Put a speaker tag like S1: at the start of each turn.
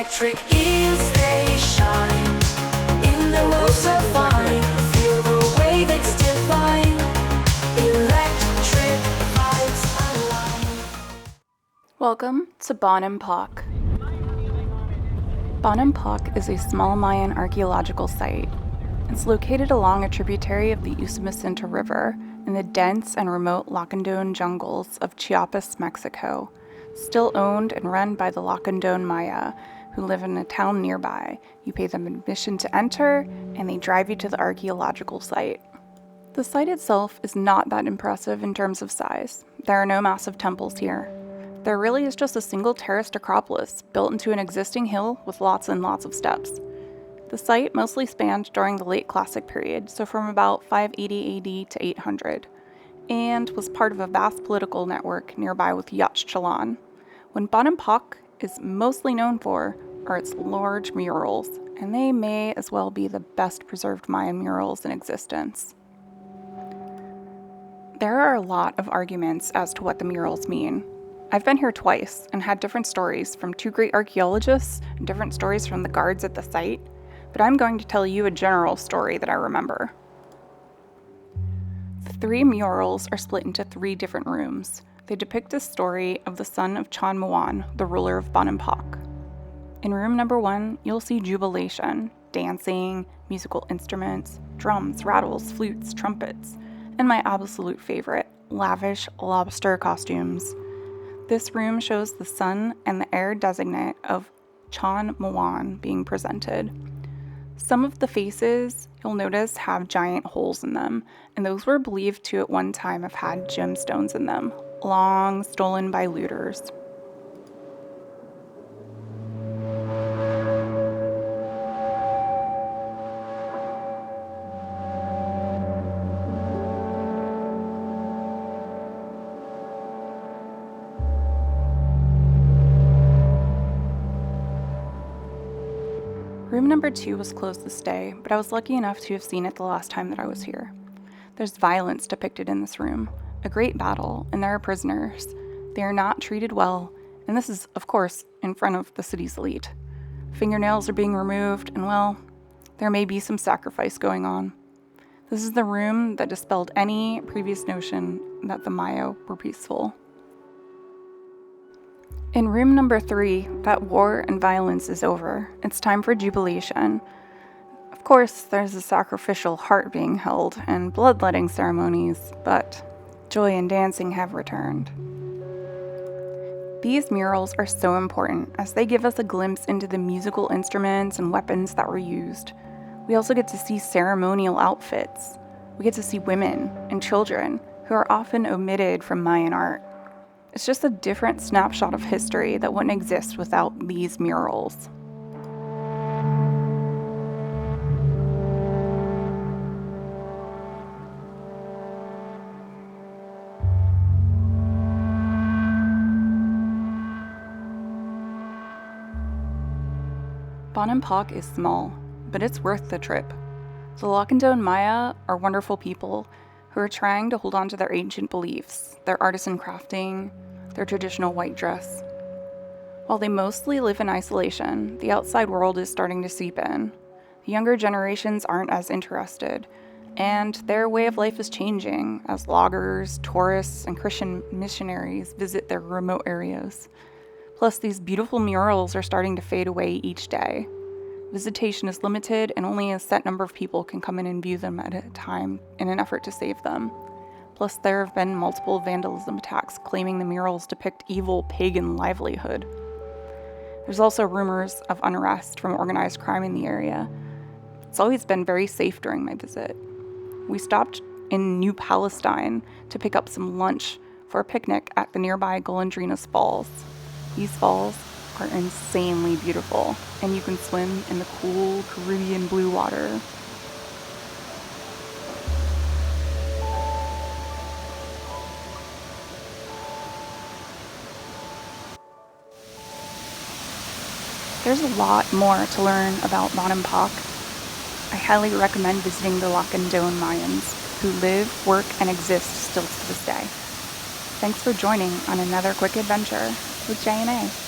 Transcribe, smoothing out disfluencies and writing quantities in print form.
S1: electric eels, they shine in the world so fine. Feel the wave, it's divine. Electric vibes alive.
S2: Welcome to Bonampak. Bonampak is a small Mayan archaeological site. It's located along a tributary of the Usumacinta River in the dense and remote Lacandon jungles of Chiapas, Mexico, still owned and run by the Lacandon Maya, who live in a town nearby. You pay them admission to enter, and they drive you to the archaeological site. The site itself is not that impressive in terms of size. There are no massive temples here. There really is just a single terraced acropolis built into an existing hill with lots and lots of steps. The site mostly spanned during the late Classic period, so from about 580 AD to 800, and was part of a vast political network nearby with Yaxchilan. What Bonampak is mostly known for are its large murals, and they may as well be the best preserved Mayan murals in existence. There are a lot of arguments as to what the murals mean. I've been here twice and had different stories from two great archaeologists and different stories from the guards at the site, but I'm going to tell you a general story that I remember. The three murals are split into three different rooms. They depict the story of the son of Chan Muan, the ruler of Bonampak. In room number 1, you'll see jubilation, dancing, musical instruments, drums, rattles, flutes, trumpets, and my absolute favorite, lavish lobster costumes. This room shows the son and the heir designate of Chan Muan being presented. Some of the faces, you'll notice, have giant holes in them, and those were believed to at one time have had gemstones in them, long stolen by looters. Room number 2 was closed this day, but I was lucky enough to have seen it the last time that I was here. There's violence depicted in this room, a great battle, and there are prisoners. They are not treated well, and this is, of course, in front of the city's elite. Fingernails are being removed, and well, there may be some sacrifice going on. This is the room that dispelled any previous notion that the Maya were peaceful. In room number 3, that war and violence is over. It's time for jubilation. Of course, there's a sacrificial heart being held and bloodletting ceremonies, but joy and dancing have returned. These murals are so important as they give us a glimpse into the musical instruments and weapons that were used. We also get to see ceremonial outfits. We get to see women and children who are often omitted from Mayan art. It's just a different snapshot of history that wouldn't exist without these murals. Bonampak is small, but it's worth the trip. The Lacandon Maya are wonderful people who are trying to hold on to their ancient beliefs, their artisan crafting, their traditional white dress. While they mostly live in isolation, the outside world is starting to seep in. The younger generations aren't as interested, and their way of life is changing as loggers, tourists, and Christian missionaries visit their remote areas. Plus, these beautiful murals are starting to fade away each day. Visitation is limited, and only a set number of people can come in and view them at a time in an effort to save them. Plus, there have been multiple vandalism attacks claiming the murals depict evil pagan livelihood. There's also rumors of unrest from organized crime in the area. It's always been very safe during my visit. We stopped in New Palestine to pick up some lunch for a picnic at the nearby Golondrinas Falls. These falls are insanely beautiful, and you can swim in the cool Caribbean blue water. There's a lot more to learn about Bonampak. I highly recommend visiting the Lacandon Mayans, who live, work, and exist still to this day. Thanks for joining on another quick adventure with J&A.